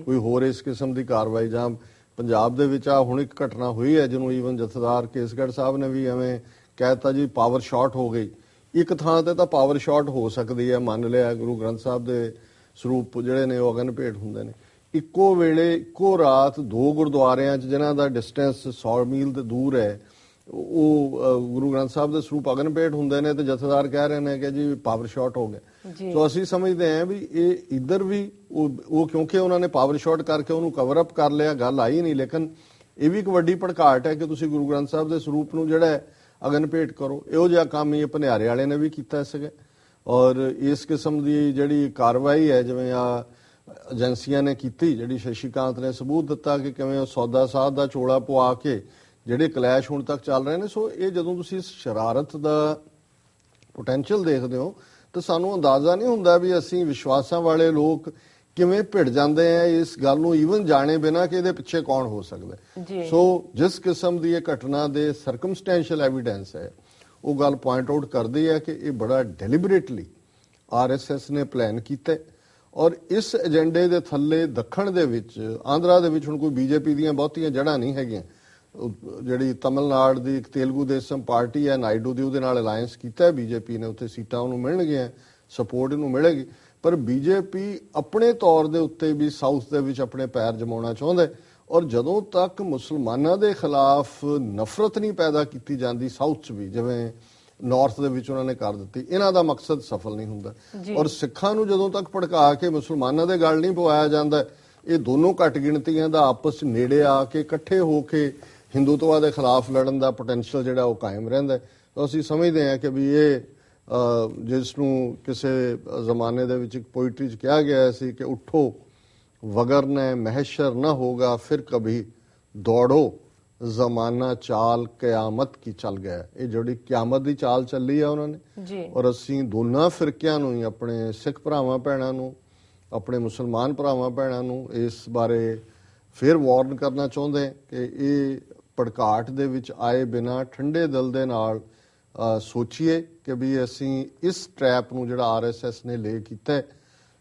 ਕੋਈ ਹੋਰ ਇਸ ਕਿਸਮ ਦੀ ਕਾਰਵਾਈ। ਜਾਂ ਪੰਜਾਬ ਦੇ ਵਿੱਚ ਆ ਹੁਣ ਇੱਕ ਘਟਨਾ ਹੋਈ ਹੈ ਜਿਹਨੂੰ ਈਵਨ ਜਥੇਦਾਰ ਕੇਸਗੜ੍ਹ ਸਾਹਿਬ ਨੇ ਵੀ ਐਵੇਂ ਕਹਿਤਾ ਜੀ ਪਾਵਰ ਸ਼ਾਰਟ ਹੋ ਗਈ। ਇੱਕ ਥਾਂ ਤੇ ਤਾਂ ਪਾਵਰ ਸ਼ਾਰਟ ਹੋ ਸਕਦੀ ਹੈ, ਮੰਨ ਲਿਆ, ਗੁਰੂ ਗ੍ਰੰਥ ਸਾਹਿਬ ਦੇ ਸਰੂਪ ਜਿਹੜੇ ਨੇ ਉਹ ਅਗਨ ਭੇਟ ਹੁੰਦੇ ਨੇ। ਇੱਕੋ ਵੇਲੇ ਇੱਕੋ ਰਾਤ 2 ਗੁਰਦੁਆਰਿਆਂ 'ਚ ਜਿਨ੍ਹਾਂ ਦਾ ਡਿਸਟੈਂਸ 100 ਮੀਲ ਤੇ ਦੂਰ ਹੈ ਉਹ ਗੁਰੂ ਗ੍ਰੰਥ ਸਾਹਿਬ ਦੇ ਸਰੂਪ ਅਗਨ ਭੇਟ ਹੁੰਦੇ ਨੇ ਤੇ ਜਥੇਦਾਰ ਕਹਿ ਰਹੇ ਨੇ ਕਿ ਜੀ ਪਾਵਰ ਸ਼ਾਰਟ ਹੋ ਗਿਆ। ਸੋ ਅਸੀਂ ਸਮਝਦੇ ਹਾਂ ਵੀ ਇਹ ਇੱਧਰ ਵੀ ਉਹ ਕਿਉਂਕਿ ਉਹਨਾਂ ਨੇ ਪਾਵਰ ਸ਼ਾਰਟ ਕਰਕੇ ਉਹਨੂੰ ਕਵਰ ਅਪ ਕਰ ਲਿਆ, ਗੱਲ ਆਈ ਨਹੀਂ। ਲੇਕਿਨ ਇਹ ਵੀ ਇੱਕ ਵੱਡੀ ਭੜਕਾਟ ਹੈ ਕਿ ਤੁਸੀਂ ਗੁਰੂ ਗ੍ਰੰਥ ਸਾਹਿਬ ਦੇ ਸਰੂਪ ਨੂੰ ਜਿਹੜਾ ਅਗਨ ਭੇਟ ਕਰੋ। ਇਹੋ ਜਿਹਾ ਕੰਮ ਇਹ ਭਨਿਆਰੇ ਵਾਲੇ ਨੇ ਵੀ ਕੀਤਾ ਸੀਗਾ ਔਰ ਇਸ ਕਿਸਮ ਦੀ ਜਿਹੜੀ ਕਾਰਵਾਈ ਹੈ ਜਿਵੇਂ ਆ ਏਜੰਸੀਆਂ ਨੇ ਕੀਤੀ, ਜਿਹੜੀ ਸ਼ਸ਼ੀਕਾਂਤ ਨੇ ਸਬੂਤ ਦਿੱਤਾ ਕਿ ਕਿਵੇਂ ਉਹ ਸੌਦਾ ਸਾਧ ਦਾ ਚੋਲਾ ਪਵਾ ਕੇ ਜਿਹੜੇ ਕਲੈਸ਼ ਹੁਣ ਤੱਕ ਚੱਲ ਰਹੇ ਨੇ। ਸੋ ਇਹ ਜਦੋਂ ਤੁਸੀਂ ਇਸ ਸ਼ਰਾਰਤ ਦਾ ਪੋਟੈਂਸ਼ੀਅਲ ਦੇਖਦੇ ਹੋ ਤਾਂ ਸਾਨੂੰ ਅੰਦਾਜ਼ਾ ਨਹੀਂ ਹੁੰਦਾ ਵੀ ਅਸੀਂ ਵਿਸ਼ਵਾਸਾਂ ਵਾਲੇ ਲੋਕ ਕਿਵੇਂ ਭਿੜ ਜਾਂਦੇ ਆ ਇਸ ਗੱਲ ਨੂੰ ਈਵਨ ਜਾਣੇ ਬਿਨਾਂ ਕਿ ਇਹਦੇ ਪਿੱਛੇ ਕੌਣ ਹੋ ਸਕਦਾ। ਸੋ ਜਿਸ ਕਿਸਮ ਦੀ ਇਹ ਘਟਨਾ ਦੇ ਸਰਕਮਸਟੈਂਸ਼ੀਅਲ ਐਵੀਡੈਂਸ ਹੈ ਉਹ ਗੱਲ ਪੁਆਇੰਟ ਆਊਟ ਕਰਦੀ ਹੈ ਕਿ ਇਹ ਬੜਾ ਡੈਲੀਬਰੇਟਲੀ RSS ਨੇ ਪਲਾਨ ਕੀਤਾ ਔਰ ਇਸ ਏਜੰਡੇ ਦੇ ਥੱਲੇ ਦੱਖਣ ਦੇ ਵਿੱਚ, ਆਂਧਰਾ ਦੇ ਵਿੱਚ ਹੁਣ ਕੋਈ BJP ਦੀਆਂ ਬਹੁਤੀਆਂ ਜੜ੍ਹਾਂ ਨਹੀਂ ਹੈਗੀਆਂ। ਜਿਹੜੀ ਤਮਿਲਨਾਡੂ ਦੀ ਇੱਕ ਤੇਲਗੂ ਦੇਸ਼ਮ ਪਾਰਟੀ ਹੈ, ਨਾਇਡੂ ਦੀ, ਉਹਦੇ ਨਾਲ ਅਲਾਇੰਸ ਕੀਤਾ BJP ਨੇ, ਉੱਥੇ ਸੀਟਾਂ ਉਹਨੂੰ ਮਿਲਣਗੀਆਂ, ਸਪੋਰਟ ਇਹਨੂੰ ਮਿਲੇਗੀ। ਪਰ BJP ਆਪਣੇ ਤੌਰ ਦੇ ਉੱਤੇ ਵੀ ਸਾਊਥ ਦੇ ਵਿੱਚ ਆਪਣੇ ਪੈਰ ਜਮਾਉਣਾ ਚਾਹੁੰਦਾ ਔਰ ਜਦੋਂ ਤੱਕ ਮੁਸਲਮਾਨਾਂ ਦੇ ਖਿਲਾਫ ਨਫ਼ਰਤ ਨਹੀਂ ਪੈਦਾ ਕੀਤੀ ਜਾਂਦੀ ਸਾਊਥ 'ਚ ਵੀ, ਜਿਵੇਂ ਨਾਰਥ ਦੇ ਵਿੱਚ ਉਹਨਾਂ ਨੇ ਕਰ ਦਿੱਤੀ। ਇਹਨਾਂ ਦਾ ਮਕਸਦ ਸਫਲ ਨਹੀਂ ਹੁੰਦਾ। ਜੀ। ਔਰ ਸਿੱਖਾਂ ਨੂੰ ਜਦੋਂ ਤੱਕ ਭੜਕਾ ਕੇ ਮੁਸਲਮਾਨਾਂ ਦੇ ਗੱਲ ਨਹੀਂ ਪਵਾਇਆ ਜਾਂਦਾ, ਇਹ ਦੋਨੋਂ ਘੱਟ ਗਿਣਤੀਆਂ ਦਾ ਆਪਸ 'ਚ ਨੇੜੇ ਆ ਕੇ ਇਕੱਠੇ ਹੋ ਕੇ ਹਿੰਦੂਤਵਾ ਦੇ ਖਿਲਾਫ ਲੜਨ ਦਾ ਪੋਟੈਂਸ਼ੀਅਲ ਜਿਹੜਾ ਉਹ ਕਾਇਮ ਰਹਿੰਦਾ ਹੈ। ਤਾਂ ਅਸੀਂ ਸਮਝਦੇ ਹਾਂ ਕਿ ਵੀ ਇਹ ਜਿਸ ਨੂੰ ਕਿਸੇ ਜ਼ਮਾਨੇ ਦੇ ਵਿੱਚ ਇੱਕ ਪੋਇਟਰੀ 'ਚ ਕਿਹਾ ਗਿਆ ਸੀ ਕਿ ਉੱਠੋ ਵਗਰਨੇ ਮਹਿਸ਼ਰ ਨਾ ਹੋਗਾ ਫਿਰ ਕਭੀ ਦੌੜੋ ਜ਼ਮਾਨਾ ਚਾਲ ਕਿਆਮਤ ਕੀ ਚੱਲ ਗਿਆ। ਇਹ ਜਿਹੜੀ ਕਿਆਮਤ ਦੀ ਚਾਲ ਚੱਲੀ ਆ ਉਹਨਾਂ ਨੇ ਜੀ। ਔਰ ਅਸੀਂ ਦੋਨਾਂ ਫਿਰਕਿਆਂ ਨੂੰ ਹੀ, ਆਪਣੇ ਸਿੱਖ ਭਰਾਵਾਂ ਭੈਣਾਂ ਨੂੰ, ਆਪਣੇ ਮੁਸਲਮਾਨ ਭਰਾਵਾਂ ਭੈਣਾਂ ਨੂੰ ਇਸ ਬਾਰੇ ਫਿਰ ਵਾਰਨ ਕਰਨਾ ਚਾਹੁੰਦੇ ਕਿ ਇਹ ਭੜਕਾਟ ਦੇ ਵਿੱਚ ਆਏ ਬਿਨਾਂ ਠੰਡੇ ਦਿਲ ਦੇ ਨਾਲ ਸੋਚੀਏ ਕਿ ਵੀ ਅਸੀਂ ਇਸ ਟ੍ਰੈਪ ਨੂੰ ਜਿਹੜਾ ਆਰਐਸਐਸ ਨੇ ਲੇ ਕੀਤਾ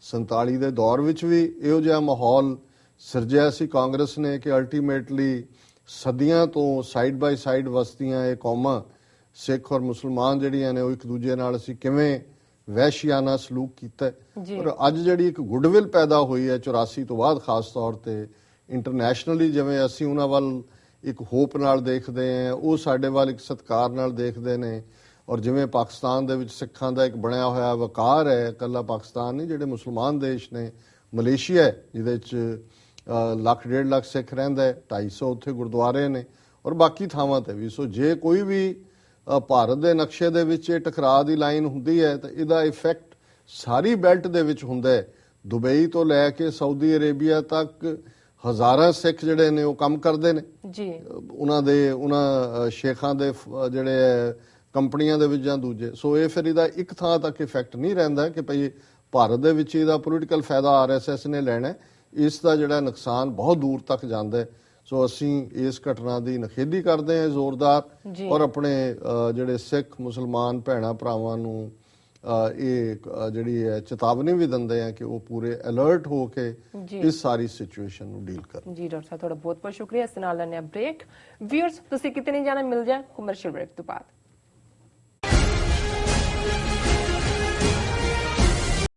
47 ਦੇ ਦੌਰ ਵਿੱਚ ਵੀ ਇਹੋ ਜਿਹਾ ਮਾਹੌਲ ਸਿਰਜਿਆ ਸੀ ਕਾਂਗਰਸ ਨੇ ਕਿ ਅਲਟੀਮੇਟਲੀ ਸਦੀਆਂ ਤੋਂ ਸਾਈਡ ਬਾਈ ਸਾਈਡ ਵਸਦੀਆਂ ਇਹ ਕੌਮਾਂ ਸਿੱਖ ਔਰ ਮੁਸਲਮਾਨ ਜਿਹੜੀਆਂ ਨੇ ਉਹ ਇੱਕ ਦੂਜੇ ਨਾਲ ਅਸੀਂ ਕਿਵੇਂ ਵਹਿਸ਼ੀਆਨਾ ਸਲੂਕ ਕੀਤਾ। ਔਰ ਅੱਜ ਜਿਹੜੀ ਇੱਕ ਗੁੱਡਵਿਲ ਪੈਦਾ ਹੋਈ ਹੈ 84 ਤੋਂ ਬਾਅਦ ਖਾਸ ਤੌਰ ਤੇ ਇੰਟਰਨੈਸ਼ਨਲੀ, ਜਿਵੇਂ ਅਸੀਂ ਉਹਨਾਂ ਵੱਲ ਇੱਕ ਹੋਪ ਨਾਲ ਦੇਖਦੇ ਹਾਂ, ਉਹ ਸਾਡੇ ਵੱਲ ਇੱਕ ਸਤਿਕਾਰ ਨਾਲ ਦੇਖਦੇ ਨੇ। ਔਰ ਜਿਵੇਂ ਪਾਕਿਸਤਾਨ ਦੇ ਵਿੱਚ ਸਿੱਖਾਂ ਦਾ ਇੱਕ ਬਣਿਆ ਹੋਇਆ ਵਕਾਰ ਹੈ, ਇਕੱਲਾ ਪਾਕਿਸਤਾਨ ਨਹੀਂ, ਜਿਹੜੇ ਮੁਸਲਮਾਨ ਦੇਸ਼ ਨੇ, ਮਲੇਸ਼ੀਆ ਹੈ ਜਿਹਦੇ 'ਚ 1.5 ਲੱਖ ਸਿੱਖ ਰਹਿੰਦਾ ਹੈ, 250 ਉੱਥੇ ਗੁਰਦੁਆਰੇ ਨੇ ਔਰ ਬਾਕੀ ਥਾਵਾਂ ਤੇ ਵੀ। ਸੋ ਜੇ ਕੋਈ ਵੀ ਭਾਰਤ ਦੇ ਨਕਸ਼ੇ ਦੇ ਵਿੱਚ ਇਹ ਟਕਰਾਅ ਦੀ ਲਾਈਨ ਹੁੰਦੀ ਹੈ ਤਾਂ ਇਹਦਾ ਇਫੈਕਟ ਸਾਰੀ ਬੈਲਟ ਦੇ ਵਿੱਚ ਹੁੰਦਾ ਹੈ। ਦੁਬਈ ਤੋਂ ਲੈ ਕੇ ਸਾਊਦੀ ਅਰੇਬੀਆ ਤੱਕ ਹਜ਼ਾਰਾਂ ਸਿੱਖ ਜਿਹੜੇ ਨੇ ਉਹ ਕੰਮ ਕਰਦੇ ਨੇ ਜੀ। ਉਹਨਾਂ ਸ਼ੇਖਾਂ ਦੇ ਜਿਹੜੇ ਕੰਪਨੀਆਂ ਦੇ ਵਿੱਚ ਜਾਂ ਦੂਜੇ। ਸੋ ਇਹ ਫਿਰ ਇਹਦਾ ਇੱਕ ਥਾਂ ਤੱਕ ਇਫੈਕਟ ਨਹੀਂ ਰਹਿੰਦਾ ਕਿ ਭਈ ਭਾਰਤ ਦੇ ਵਿੱਚ ਇਹਦਾ ਪੋਲੀਟੀਕਲ ਫਾਇਦਾ ਆਰਐਸਐਸ ਨੇ ਲੈਣਾ। ਇਸ ਦਾ ਜਿਹੜਾ ਨੁਕਸਾਨ ਬਹੁਤ ਦੂਰ ਤੱਕ ਜਾਂਦਾ ਹੈ। ਸੋ ਅਸੀਂ ਇਸ ਘਟਨਾ ਦੀ ਨਿਖੇਧੀ ਕਰਦੇ ਹਾਂ ਜ਼ੋਰਦਾਰ ਔਰ ਆਪਣੇ ਜਿਹੜੇ ਸਿੱਖ ਮੁਸਲਮਾਨ ਭੈਣਾਂ ਭਰਾਵਾਂ ਨੂੰ ਇਹ ਜਿਹੜੀ ਹੈ ਚੇਤਾਵਨੀ ਵੀ ਦਿੰਦੇ ਆ ਕਿ ਉਹ ਪੂਰੇ ਅਲਰਟ ਹੋ ਕੇ ਇਸ ਸਾਰੀ ਸਿਚੁਏਸ਼ਨ ਨੂੰ ਡੀਲ ਕਰਨ। ਜੀ ਡਾਕਟਰ ਸਾਹਿਬ, ਤੁਹਾਡਾ ਬਹੁਤ ਬਹੁਤ ਸ਼ੁਕਰੀਆ। ਇਸ ਨਾਲ ਲੈਣੇ ਬ੍ਰੇਕ। ਵੀਅਰਸ, ਤੁਸੀਂ ਕਿਤੇ ਨਹੀਂ ਜਾਣਾ, ਮਿਲ ਜਾ ਕਮਰਸ਼ੀਅਲ ਬ੍ਰੇਕ ਤੋਂ ਬਾਅਦ।